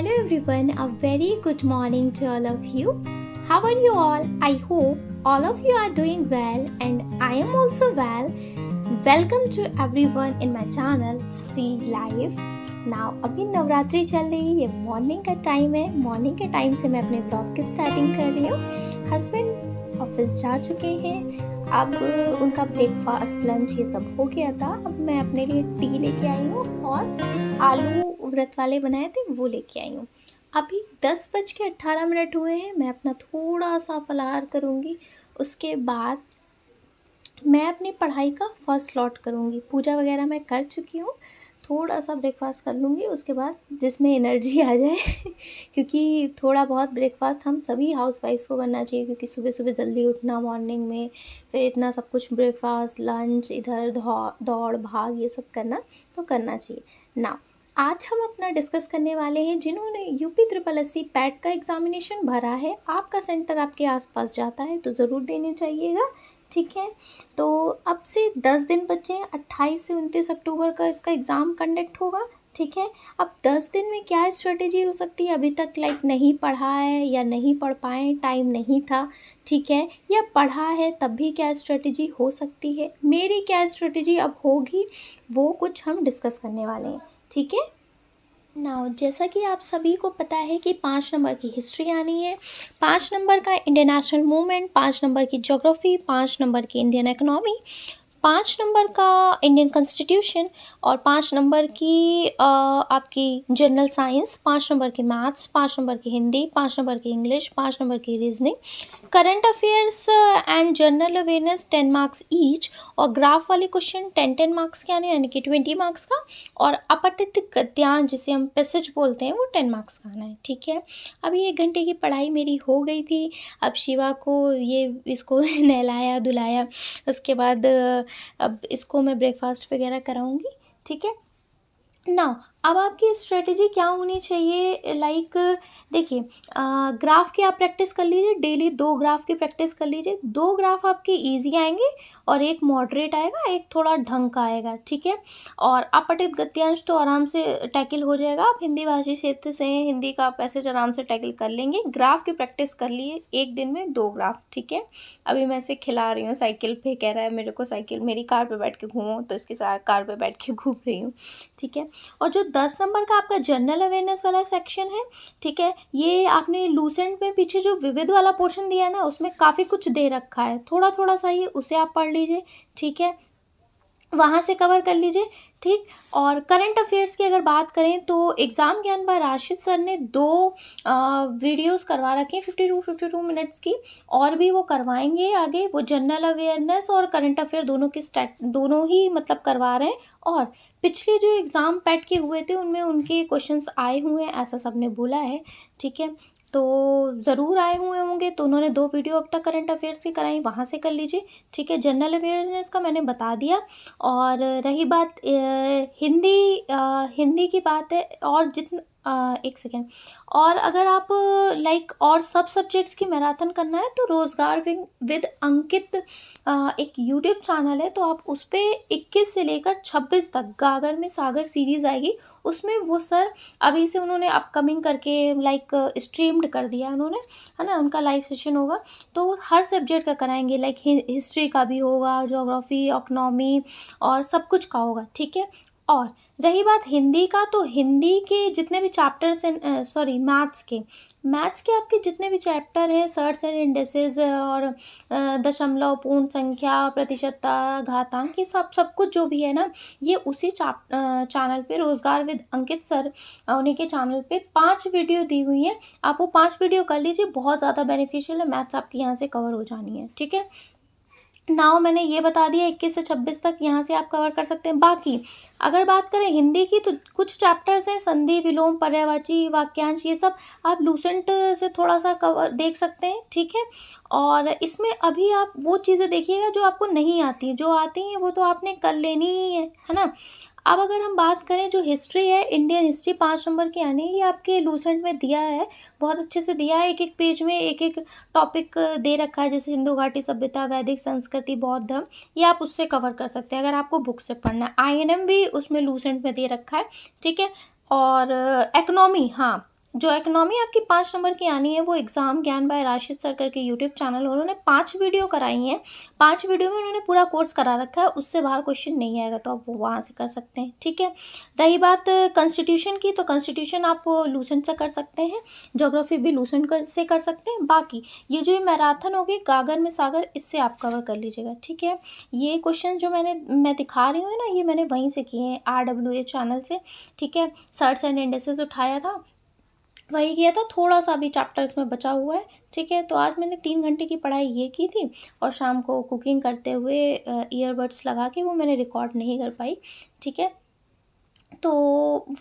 Hello everyone, a very good morning to all of you. How are you all? I hope all of you are doing well and I am also well. Welcome to everyone in my channel Sri Life. Now अभी नवरात्रि चल रही है, ये morning का time है. Morning के time से मैं अपने ब्लॉग की स्टार्टिंग कर रही हूँ. हस्बैंड ऑफिस जा चुके हैं. अब उनका ब्रेकफास्ट लंच ये सब हो गया था. अब मैं अपने लिए टी लेके आई हूँ और आलू व्रत वाले बनाए थे वो लेके आई हूँ. अभी 10:18 हुए हैं. मैं अपना थोड़ा सा फलाहार करूँगी. उसके बाद मैं अपनी पढ़ाई का फर्स्ट लॉट करूँगी. पूजा वगैरह मैं कर चुकी हूँ. थोड़ा सा ब्रेकफास्ट कर लूँगी उसके बाद जिसमें एनर्जी आ जाए क्योंकि थोड़ा बहुत ब्रेकफास्ट हम सभी हाउसवाइफ्स को करना चाहिए क्योंकि सुबह सुबह जल्दी उठना मॉर्निंग में, फिर इतना सब कुछ ब्रेकफास्ट लंच इधर दौड़ भाग ये सब करना तो करना चाहिए ना. आज हम अपना डिस्कस करने वाले हैं जिन्होंने यूपी SSC पैट का एग्ज़ामिनेशन भरा है. आपका सेंटर आपके आसपास जाता है तो ज़रूर देने चाहिएगा. ठीक है, तो अब से 10 दिन बचे हैं. 28 से 29 अक्टूबर का इसका एग्ज़ाम कंडक्ट होगा. ठीक है, अब 10 दिन में क्या स्ट्रेटेजी हो सकती है. अभी तक नहीं पढ़ा है या नहीं पढ़ पाए, टाइम नहीं था. ठीक है, या पढ़ा है तब भी क्या स्ट्रेटेजी हो सकती है, मेरी क्या स्ट्रेटेजी अब होगी, वो कुछ हम डिस्कस करने वाले हैं. ठीक है नाउ, जैसा कि आप सभी को पता है कि 5 नंबर की हिस्ट्री आनी है, 5 नंबर का इंडियन नेशनल मूवमेंट, 5 नंबर की ज्योग्राफी, 5 नंबर की इंडियन इकोनॉमी, 5 नंबर का इंडियन कॉन्स्टिट्यूशन और 5 नंबर की आपकी जनरल साइंस, 5 नंबर की मैथ्स, 5 नंबर की हिंदी, 5 नंबर की इंग्लिश, 5 नंबर की reasoning, current affairs and general awareness 10 marks each और ग्राफ वाले क्वेश्चन 10 मार्क्स के आने यानी कि 20 मार्क्स का, और अपठित गद्यांश जिसे हम पैसेज बोलते हैं वो 10 मार्क्स का आना है. ठीक है, अभी 1 घंटे की पढ़ाई मेरी हो गई थी. अब शिवा को इसको नहलाया धुलाया, उसके बाद अब इसको मैं ब्रेकफास्ट वगैरह कराऊंगी. ठीक है ना, अब आपकी स्ट्रेटेजी क्या होनी चाहिए. देखिए, ग्राफ की आप प्रैक्टिस कर लीजिए. डेली 2 ग्राफ की प्रैक्टिस कर लीजिए. 2 ग्राफ आपके इजी आएंगे और एक मॉडरेट आएगा, एक थोड़ा ढंग का आएगा. ठीक है, और अपठित गद्यांश तो आराम से टैकल हो जाएगा. आप हिंदी भाषी क्षेत्र से हैं, हिंदी का पैसेज आराम से टैकल कर लेंगे. ग्राफ की प्रैक्टिस कर लिए, एक दिन में 2 ग्राफ. ठीक है, अभी मैं इसे खिला रही हूँ साइकिल पे. कह रहा है मेरे को साइकिल, मेरी कार पे बैठ के घूमो, तो इसके साथ कार पे बैठ के घूम रही हूँ. ठीक है, और जो 10 नंबर का आपका जनरल अवेयरनेस वाला सेक्शन है, ठीक है, ये आपने लूसेंट में पीछे जो विविध वाला पोर्शन दिया है ना, उसमें काफ़ी कुछ दे रखा है. थोड़ा थोड़ा सा ही उसे आप पढ़ लीजिए. ठीक है, वहाँ से कवर कर लीजिए. ठीक, और करंट अफेयर्स की अगर बात करें तो एग्ज़ाम ज्ञान बाय राशिद सर ने 2 वीडियोस करवा रखे हैं 52 मिनट्स की, और भी वो करवाएंगे आगे. वो जनरल अवेयरनेस और करंट अफेयर दोनों ही मतलब करवा रहे हैं. और पिछले जो एग्ज़ाम पैट के हुए थे उनमें उनके क्वेश्चंस आए हुए हैं, ऐसा सबने बोला है. ठीक है, तो ज़रूर आए हुए होंगे. तो उन्होंने 2 वीडियो अब तक करंट अफेयर्स की कराई, वहाँ से कर लीजिए. ठीक है, जनरल अवेयरनेस का मैंने बता दिया. और रही बात हिंदी की बात है, और एक सेकेंड, और अगर आप और सब सब्जेक्ट्स की मैराथन करना है तो रोज़गार विद अंकित एक यूट्यूब चैनल है, तो आप उस पर 21 से लेकर 26 तक गागर में सागर सीरीज़ आएगी. उसमें वो सर अभी से उन्होंने अपकमिंग करके स्ट्रीम्ड कर दिया उन्होंने, है ना. उनका लाइव सेशन होगा तो हर सब्जेक्ट का कराएंगे. हिस्ट्री का भी होगा, ज्योग्राफी, इकोनॉमी और सब कुछ का होगा. ठीक है, और रही बात हिंदी का, तो हिंदी के जितने भी चैप्टर्स हैं, मैथ्स के आपके जितने भी चैप्टर हैं, सर्ट्स एंड इंडेसेस और दशमलव, पूर्ण संख्या, प्रतिशतता, घातांक, ये सब कुछ जो भी है ना, ये उसी चैनल पे रोज़गार विद अंकित सर, उन्हीं के चैनल पे 5 वीडियो दी हुई हैं. आप वो 5 वीडियो कर लीजिए, बहुत ज़्यादा बेनिफिशियल है. मैथ्स आपकी यहाँ से कवर हो जानी है. ठीक है, नाउ मैंने ये बता दिया 21 से 26 तक यहाँ से आप कवर कर सकते हैं. बाकी अगर बात करें हिंदी की तो कुछ चैप्टर्स हैं, संधि, विलोम, पर्यायवाची, वाक्यांश, ये सब आप लूसेंट से थोड़ा सा कवर देख सकते हैं. ठीक है, और इसमें अभी आप वो चीज़ें देखिएगा जो आपको नहीं आती, जो आती हैं वो तो आपने कर लेनी ही है ना. अब अगर हम बात करें जो हिस्ट्री है, इंडियन हिस्ट्री 5 नंबर की आनी है, ये आपके लूसेंट में दिया है, बहुत अच्छे से दिया है. एक एक पेज में एक एक टॉपिक दे रखा है, जैसे सिंधु घाटी सभ्यता, वैदिक संस्कृति, बौद्ध धर्म, ये आप उससे कवर कर सकते हैं अगर आपको बुक से पढ़ना है. INM भी उसमें लूसेंट में दे रखा है. ठीक है, और इकोनॉमी, हाँ जो इकोनॉमी आपकी 5 नंबर की आनी है वो एग्ज़ाम ज्ञान बाय राशिद सर करके यूट्यूब चैनल, उन्होंने 5 वीडियो कराई हैं। 5 वीडियो में उन्होंने पूरा कोर्स करा रखा है, उससे बाहर क्वेश्चन नहीं आएगा तो आप वो वहाँ से कर सकते हैं, ठीक है। रही बात कॉन्स्टिट्यूशन की, तो कॉन्स्टिट्यूशन आप लूसेंट से कर सकते हैं, ज्योग्राफी भी लूसेंट से कर सकते हैं। बाकी ये जो मैराथन होगी गागर में सागर, इससे आप कवर कर लीजिएगा, ठीक है। ये क्वेश्चन जो मैं दिखा रही हूँ ना, ये मैंने वहीं से किए हैं, RWA चैनल से, ठीक है। सर्च एंड इंडेक्सेस उठाया था, वही किया था, थोड़ा सा अभी चैप्टर इसमें बचा हुआ है, ठीक है। तो आज मैंने 3 घंटे की पढ़ाई ये की थी, और शाम को कुकिंग करते हुए ईयरबड्स लगा के वो मैंने रिकॉर्ड नहीं कर पाई, ठीक है। तो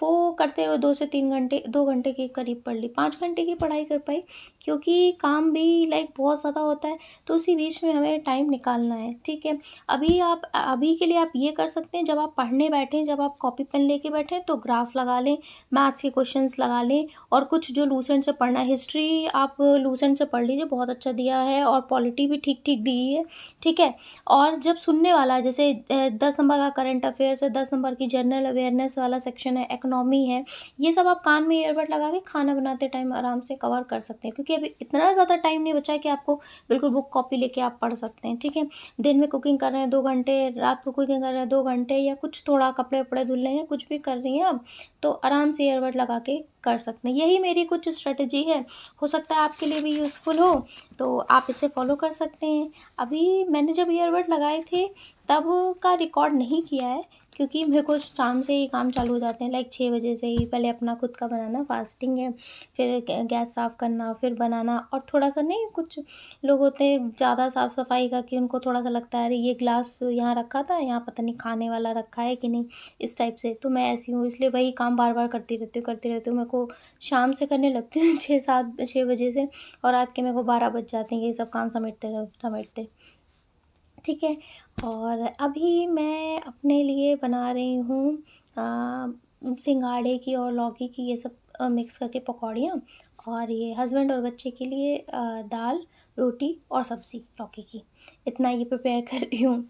वो करते हुए 2 से 3 घंटे, 2 घंटे के करीब पढ़ ली, 5 घंटे की पढ़ाई कर पाई, क्योंकि काम भी लाइक बहुत ज़्यादा होता है, तो उसी बीच में हमें टाइम निकालना है, ठीक है। अभी के लिए आप ये कर सकते हैं, जब आप पढ़ने बैठें, जब आप कॉपी पेन लेके बैठें तो ग्राफ लगा लें, मैथ्स के क्वेश्चंस लगा लें, और कुछ जो लूसेंट से पढ़ना है, हिस्ट्री आप लूसेंट से पढ़ लीजिए, बहुत अच्छा दिया है, और पॉलिटी भी ठीक ठीक दी है, ठीक है। और जब सुनने वाला है, जैसे 10 नंबर का करंट अफेयर्स है, 10 नंबर की जनरल अवेयरनेस वाला सेक्शन है, इकोनॉमी है, ये सब आप कान में ईयरबड लगा के खाना बनाते टाइम आराम से कवर कर सकते हैं, क्योंकि अभी इतना ज़्यादा टाइम नहीं बचा है कि आपको बिल्कुल बुक कॉपी लेके आप पढ़ सकते हैं, ठीक है। दिन में कुकिंग कर रहे हैं 2 घंटे, रात को कुकिंग कर रहे हैं 2 घंटे, या कुछ थोड़ा कपड़े वपड़े धुल रहे हैं, कुछ भी कर रही हैं आप, तो आराम से ईयरबड लगा के कर सकते हैं। यही मेरी कुछ स्ट्रेटजी है, हो सकता है आपके लिए भी यूज़फुल हो, तो आप इसे फॉलो कर सकते हैं। अभी मैंने जब ईयरबड लगाए थे तब का रिकॉर्ड नहीं किया है, क्योंकि मेरे को शाम से ही काम चालू हो जाते हैं, लाइक 6 बजे से ही। पहले अपना खुद का बनाना, फास्टिंग है, फिर गैस साफ़ करना, फिर बनाना, और थोड़ा सा नहीं, कुछ लोग होते हैं ज़्यादा साफ़ सफाई का, कि उनको थोड़ा सा लगता है अरे ये ग्लास यहाँ रखा था, यहाँ पता नहीं खाने वाला रखा है कि नहीं, इस टाइप से। तो मैं ऐसी हूँ, इसलिए वही काम बार बार करती रहती हूँ। मेरे को शाम से करने लगती हूँ 6 बजे से, और रात के मेरे को 12 बज जाते हैं ये सब काम समेटते, ठीक है। और अभी मैं अपने लिए बना रही हूँ सिंघाड़े की और लौकी की, ये सब मिक्स करके पकौड़ियाँ, और ये हस्बैंड और बच्चे के लिए दाल, रोटी और सब्ज़ी लौकी की, इतना ये प्रिपेयर कर रही हूँ।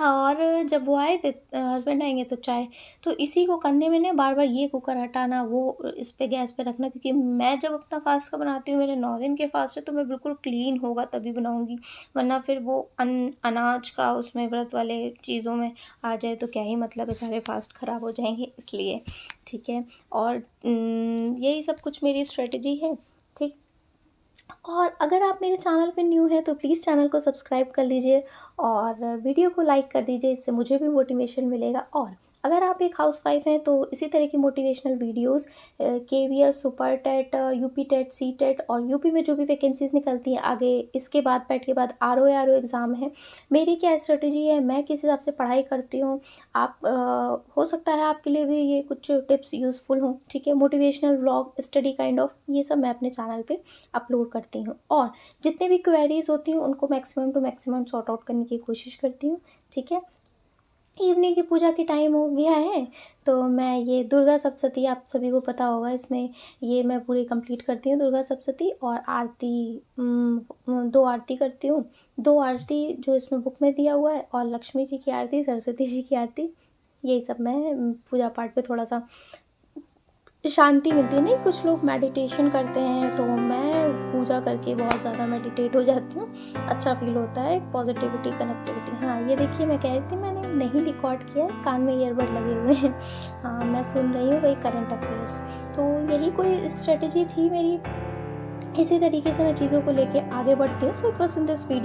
और जब वो आए थे, हस्बैंड आएँगे तो चाय, तो इसी को करने में ना बार-बार ये कुकर हटाना, वो इस पे गैस पे रखना, क्योंकि मैं जब अपना फ़ास्ट का बनाती हूँ, मेरे 9 दिन के फ़ास्ट है, तो मैं बिल्कुल क्लीन होगा तभी बनाऊँगी, वरना फिर वो अनाज का उसमें व्रत वाले चीज़ों में आ जाए तो क्या ही मतलब है, सारे फ़ास्ट ख़राब हो जाएँगे, इसलिए, ठीक है। और यही सब कुछ मेरी स्ट्रेटजी है, ठीक। और अगर आप मेरे चैनल पे न्यू हैं तो प्लीज़ चैनल को सब्सक्राइब कर लीजिए, और वीडियो को लाइक कर दीजिए, इससे मुझे भी मोटिवेशन मिलेगा। और अगर आप एक हाउसवाइफ हैं तो इसी तरह की motivational videos, KVS, super TET, UP TET, C TET, और यूपी में जो भी वैकेंसीज़ निकलती हैं आगे, इसके बाद पेट के बाद RO एग्ज़ाम है, मेरी क्या स्ट्रेटजी है, मैं किस हिसाब से पढ़ाई करती हूँ, आप हो सकता है आपके लिए भी ये कुछ टिप्स यूज़फुल हों, ठीक है। Motivational vlog, study kind of, ये सब मैं अपने चैनल पे अपलोड करती हूँ, और जितने भी क्वेरीज़ होती हैं उनको maximum to maximum sort out करने की कोशिश करती हूँ, ठीक है। इवनिंग की पूजा की टाइम हो गया है, तो मैं ये दुर्गा सप्तशती, आप सभी को पता होगा, इसमें ये मैं पूरी कंप्लीट करती हूँ, दुर्गा सप्तशती, और आरती 2 आरती करती हूँ, 2 आरती जो इसमें बुक में दिया हुआ है, और लक्ष्मी जी की आरती, सरस्वती जी की आरती, यही सब मैं पूजा पाठ पे थोड़ा सा शांति मिलती है। नहीं, कुछ लोग मेडिटेशन करते हैं, तो मैं पूजा करके बहुत ज़्यादा मेडिटेट हो जाती हूँ, अच्छा फील होता है, पॉजिटिविटी, कनेक्टिविटी। हाँ, ये देखिए, मैं कह रही थी मैंने नहीं रिकॉर्ड किया है, कान में ईयरबड लगे हुए हैं, हाँ मैं सुन रही हूँ वही करंट अफेयर्स। तो यही कोई स्ट्रेटजी थी मेरी, इसी तरीके से मैं चीज़ों को लेके आगे बढ़ती हूँ। So it was in this video.